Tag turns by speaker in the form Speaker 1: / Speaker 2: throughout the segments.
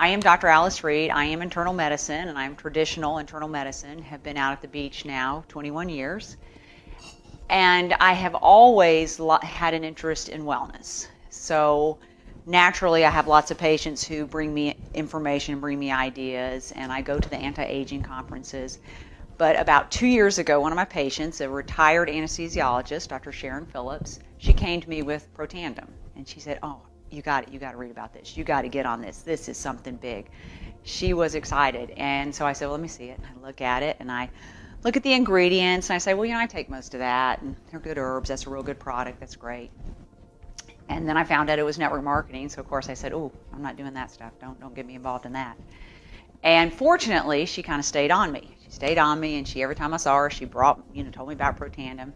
Speaker 1: I am Dr. Alice Reed. I am internal medicine, and I'm traditional internal medicine. Have been out at the beach now 21 years. And I have always had an interest in wellness. So naturally, I have lots of patients who bring me information, bring me ideas, and I go to the anti-aging conferences. But about 2 years ago, one of my patients, a retired anesthesiologist, Dr. Sharon Phillips, she came to me with Protandim. And she said, oh, you got to read about this. You got to get on this. This is something big. She was excited. And so I said, well, let me see it. I look at it, and I look at the ingredients, and I say, well, I take most of that, and they're good herbs. That's a real good product. That's great. And then I found out it was network marketing, so of course I said, oh, I'm not doing that stuff. Don't get me involved in that. And fortunately, she kind of stayed on me. She stayed on me, and every time I saw her, she told me about Protandim.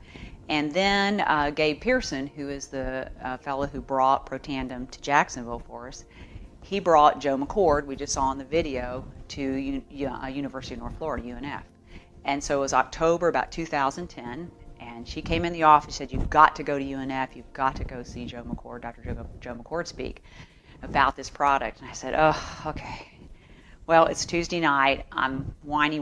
Speaker 1: And then Gabe Pearson, who is the fellow who brought Protandim to Jacksonville for us, he brought Joe McCord, we just saw in the video, to University of North Florida, UNF. And so it was October about 2010, and she came in the office and said, you've got to go to UNF, you've got to go see Joe McCord, Dr. Joe McCord speak about this product. And I said, oh, okay. Well, it's Tuesday night, I'm whiny,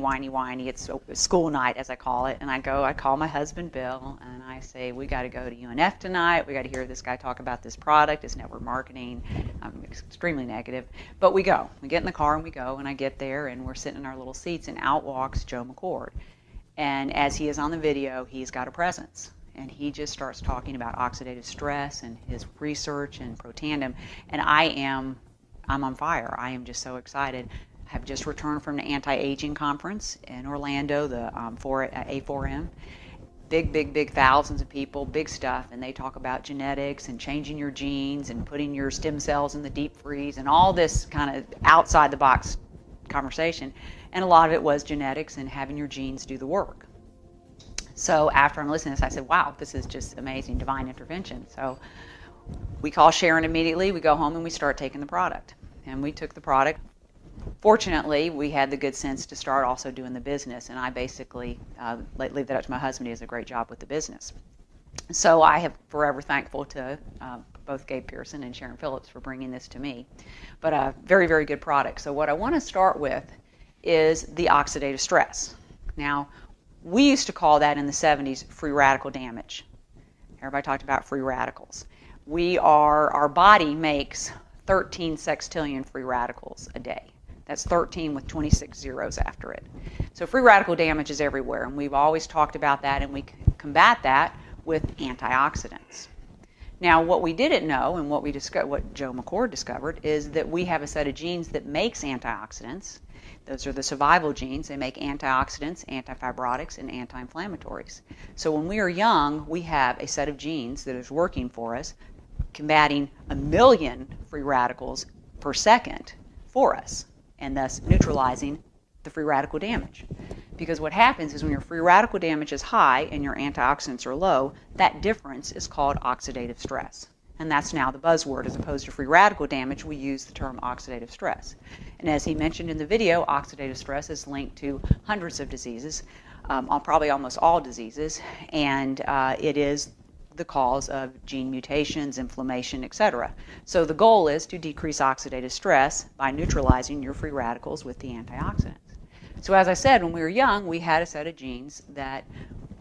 Speaker 1: it's school night as I call it, and I call my husband Bill, and I say, we got to go to UNF tonight, we got to hear this guy talk about this product, it's network marketing. I'm extremely negative, but we get in the car and we go, and I get there, and we're sitting in our little seats, and out walks Joe McCord. And as he is on the video, he's got a presence, and he just starts talking about oxidative stress and his research and Protandim, and I'm on fire. I am just so excited. I have just returned from the anti-aging conference in Orlando, the A4M. Big thousands of people, big stuff, and they talk about genetics and changing your genes and putting your stem cells in the deep freeze and all this kind of outside the box conversation. And a lot of it was genetics and having your genes do the work. So after I'm listening to this, I said, wow, this is just amazing, divine intervention. So we call Sharon immediately, we go home and we start taking the product. And we took the product. Fortunately, we had the good sense to start also doing the business, and I basically leave that up to my husband. He does a great job with the business. So I am forever thankful to both Gabe Pearson and Sharon Phillips for bringing this to me. But a very, very good product. So what I want to start with is the oxidative stress. Now, we used to call that in the 70s free radical damage. Everybody talked about free radicals. Our body makes 13 sextillion free radicals a day. That's 13 with 26 zeros after it. So free radical damage is everywhere, and we've always talked about that, and we combat that with antioxidants. Now, what we didn't know, and what Joe McCord discovered, is that we have a set of genes that makes antioxidants. Those are the survival genes. They make antioxidants, antifibrotics, and anti-inflammatories. So when we are young, we have a set of genes that is working for us, combating 1 million free radicals per second for us, and thus neutralizing the free radical damage. Because what happens is when your free radical damage is high and your antioxidants are low, that difference is called oxidative stress. And that's now the buzzword. As opposed to free radical damage, we use the term oxidative stress. And as he mentioned in the video, oxidative stress is linked to hundreds of diseases, probably almost all diseases, and it is the cause of gene mutations, inflammation, etc. So the goal is to decrease oxidative stress by neutralizing your free radicals with the antioxidants. So as I said, when we were young, we had a set of genes that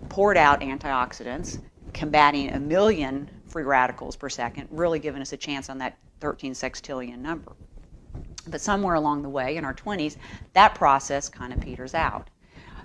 Speaker 1: poured out antioxidants, combating 1 million free radicals per second, really giving us a chance on that 13 sextillion number. But somewhere along the way, in our 20s, that process kind of peters out.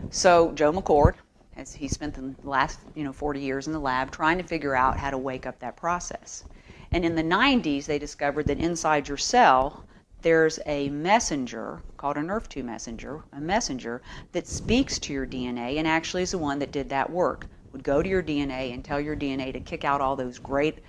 Speaker 1: So Joe McCord, as he spent the last 40 years in the lab trying to figure out how to wake up that process. And in the 90s, they discovered that inside your cell, there's a messenger called a NRF2 messenger, a messenger that speaks to your DNA and actually is the one that did that work. Would go to your DNA and tell your DNA to kick out all those great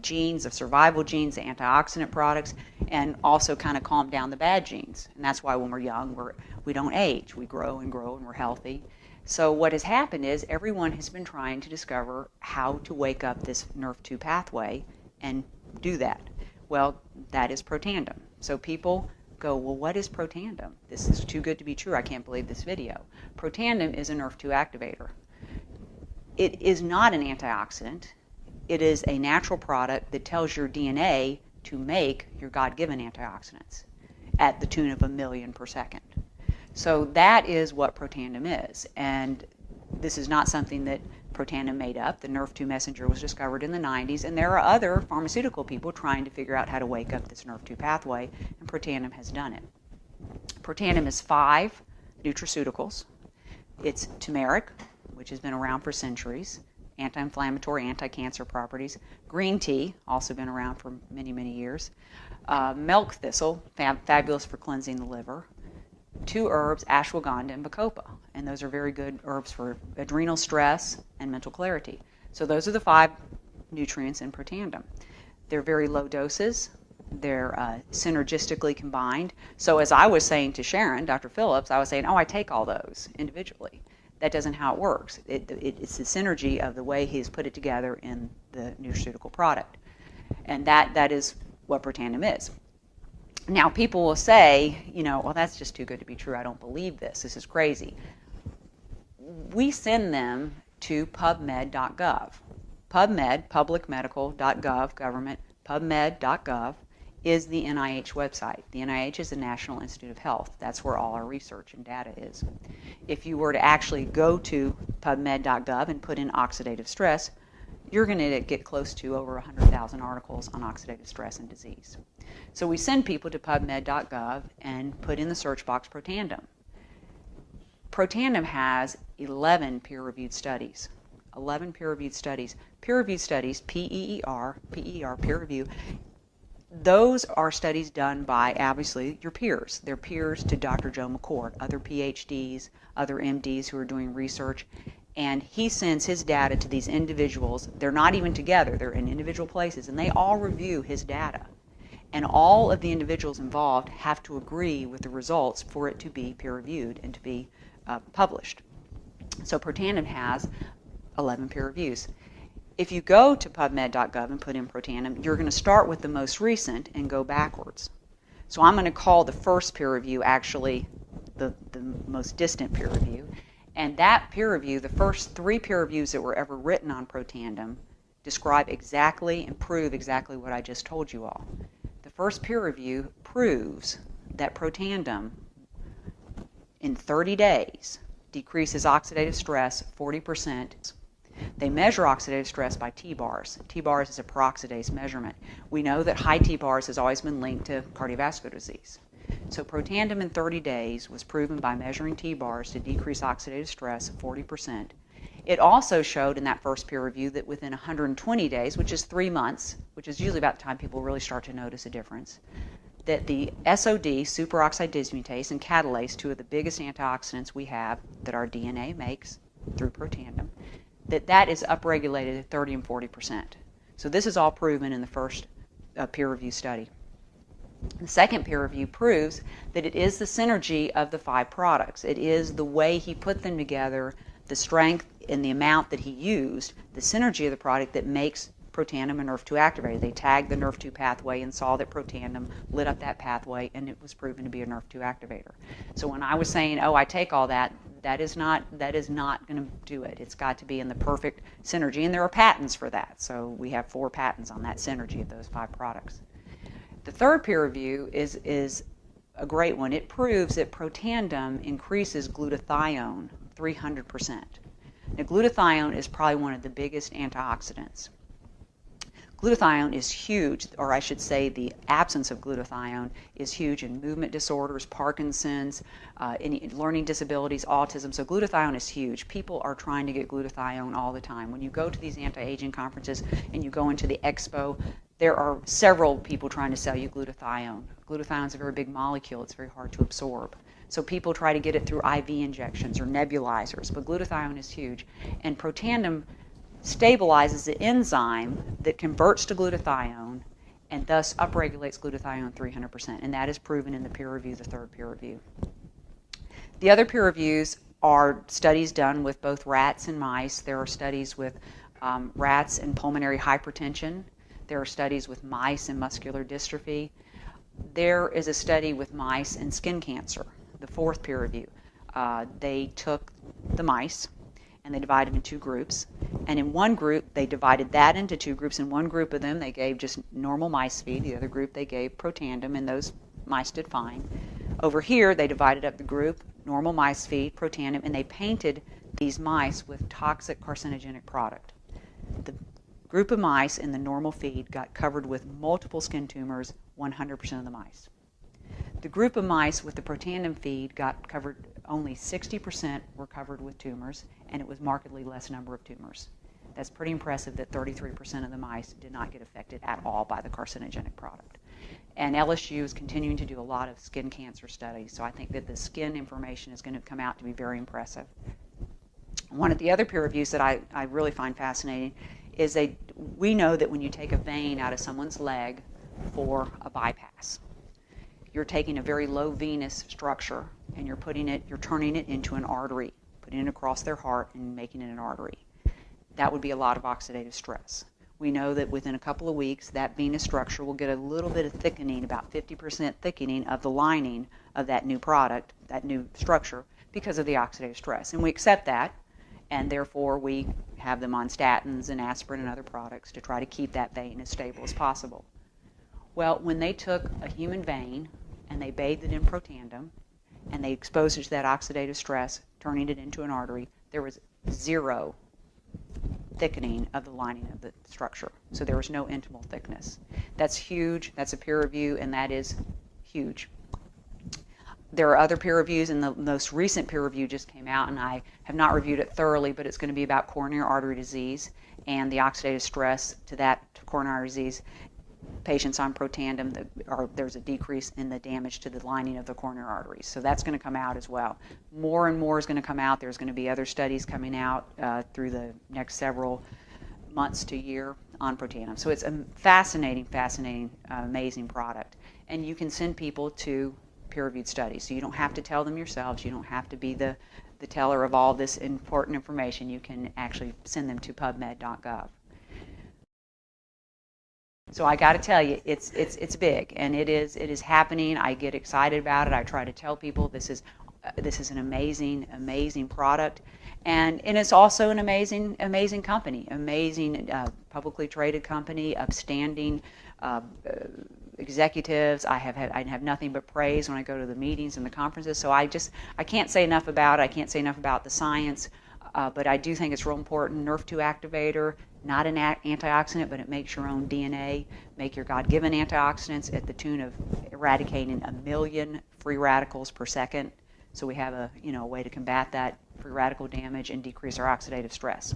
Speaker 1: genes, the survival genes, the antioxidant products, and also kind of calm down the bad genes. And that's why when we're young, we don't age. We grow and we're healthy. So what has happened is everyone has been trying to discover how to wake up this NRF2 pathway and do that. Well, that is Protandim. So people go, well, what is Protandim? This is too good to be true. I can't believe this video. Protandim is a NRF2 activator. It is not an antioxidant. It is a natural product that tells your DNA to make your God-given antioxidants. at the tune of 1 million per second. So that is what Protandim is. And this is not something that Protandim made up. The Nrf2 messenger was discovered in the 90s, and there are other pharmaceutical people trying to figure out how to wake up this Nrf2 pathway, and Protandim has done it. Protandim is 5 nutraceuticals. It's turmeric, which has been around for centuries, anti-inflammatory, anti-cancer properties. Green tea, also been around for many, many years. Milk thistle, fabulous for cleansing the liver. 2 herbs, ashwagandha and bacopa, and those are very good herbs for adrenal stress and mental clarity. So those are the 5 nutrients in Protandim. They're very low doses. They're synergistically combined. So as I was saying to Sharon, Dr. Phillips, I was saying, oh, I take all those individually. That doesn't how it works. It's the synergy of the way he's put it together in the nutraceutical product. And that is what Protandim is. Now, people will say, well, that's just too good to be true. I don't believe this. This is crazy. We send them to pubmed.gov. PubMed, publicmedical.gov, government, pubmed.gov is the NIH website. The NIH is the National Institute of Health. That's where all our research and data is. If you were to actually go to pubmed.gov and put in oxidative stress, you're going to get close to over 100,000 articles on oxidative stress and disease. So we send people to pubmed.gov and put in the search box Protandim. Protandim has 11 peer-reviewed studies. 11 peer-reviewed studies. Peer-reviewed studies, P-E-E-R, peer review, those are studies done by, obviously, your peers. They're peers to Dr. Joe McCord, other PhDs, other MDs who are doing research. And he sends his data to these individuals. They're not even together. They're in individual places, and they all review his data. And all of the individuals involved have to agree with the results for it to be peer-reviewed and to be published. So Protandim has 11 peer reviews. If you go to pubmed.gov and put in Protandim, you're going to start with the most recent and go backwards. So I'm going to call the first peer review actually the most distant peer review. And that peer review, the first 3 peer reviews that were ever written on Protandim, describe exactly and prove exactly what I just told you all. The first peer review proves that Protandim, in 30 days, decreases oxidative stress 40%. They measure oxidative stress by T-bars. T-bars is a peroxidase measurement. We know that high T-bars has always been linked to cardiovascular disease. So Protandim in 30 days was proven by measuring T-bars to decrease oxidative stress 40%. It also showed in that first peer review that within 120 days, which is 3 months, which is usually about the time people really start to notice a difference, that the SOD, superoxide dismutase, and catalase, 2 of the biggest antioxidants we have that our DNA makes through Protandim, that is upregulated at 30 and 40%. So this is all proven in the first peer review study. The second peer review proves that it is the synergy of the 5 products. It is the way he put them together, the strength and the amount that he used, the synergy of the product that makes Protandim a Nrf2 activator. They tagged the Nrf2 pathway and saw that Protandim lit up that pathway, and it was proven to be a Nrf2 activator. So when I was saying, oh, I take all that, that is not going to do it. It's got to be in the perfect synergy, and there are patents for that. So we have 4 patents on that synergy of those 5 products. The third peer review is a great one. It proves that Protandim increases glutathione 300%. Now, glutathione is probably one of the biggest antioxidants. Glutathione is huge, or I should say the absence of glutathione is huge in movement disorders, Parkinson's, any learning disabilities, autism. So glutathione is huge. People are trying to get glutathione all the time. When you go to these anti-aging conferences and you go into the expo, there are several people trying to sell you glutathione. Glutathione is a very big molecule. It's very hard to absorb. So people try to get it through IV injections or nebulizers, but glutathione is huge. And Protandim stabilizes the enzyme that converts to glutathione and thus upregulates glutathione 300%. And that is proven in the peer review, the third peer review. The other peer reviews are studies done with both rats and mice. There are studies with rats and pulmonary hypertension. There are studies with mice and muscular dystrophy. There is a study with mice and skin cancer, the fourth peer review. They took the mice and they divided them in 2 groups. And in one group, they divided that into 2 groups. In one group of them, they gave just normal mice feed. The other group, they gave Protandim, and those mice did fine. Over here, they divided up the group, normal mice feed, Protandim, and they painted these mice with toxic carcinogenic product. The group of mice in the normal feed got covered with multiple skin tumors, 100% of the mice. The group of mice with the Protandim feed got covered, only 60% were covered with tumors, and it was markedly less number of tumors. That's pretty impressive that 33% of the mice did not get affected at all by the carcinogenic product. And LSU is continuing to do a lot of skin cancer studies, so I think that the skin information is going to come out to be very impressive. One of the other peer reviews that I really find fascinating is we know that when you take a vein out of someone's leg for a bypass, you're taking a very low venous structure and you're turning it into an artery, putting it across their heart and making it an artery. That would be a lot of oxidative stress. We know that within a couple of weeks, that venous structure will get a little bit of thickening, about 50% thickening of the lining of that new product, that new structure, because of the oxidative stress. And we accept that, and therefore we have them on statins and aspirin and other products to try to keep that vein as stable as possible. Well, when they took a human vein and they bathed it in Protandim, and they exposed it to that oxidative stress, turning it into an artery, there was zero thickening of the lining of the structure. So there was no intimal thickness. That's huge. That's a peer review, and that is huge. There are other peer reviews, and the most recent peer review just came out, and I have not reviewed it thoroughly, but it's going to be about coronary artery disease and the oxidative stress to coronary artery disease. Patients on Protandim, there's a decrease in the damage to the lining of the coronary arteries. So that's going to come out as well. More and more is going to come out. There's going to be other studies coming out through the next several months to year on Protandim. So it's a fascinating, amazing product. And you can send people to peer-reviewed studies. So you don't have to tell them yourselves. You don't have to be the teller of all this important information. You can actually send them to pubmed.gov. So I got to tell you, it's big, and it is happening. I get excited about it. I try to tell people this is an amazing product, and it's also an amazing company, amazing publicly traded company, upstanding executives. I have nothing but praise when I go to the meetings and the conferences. So I can't say enough about it. I can't say enough about the science. But I do think it's real important. NRF2 activator, not an antioxidant, but it makes your own DNA, make your God-given antioxidants at the tune of eradicating 1 million free radicals per second. So we have a way to combat that free radical damage and decrease our oxidative stress.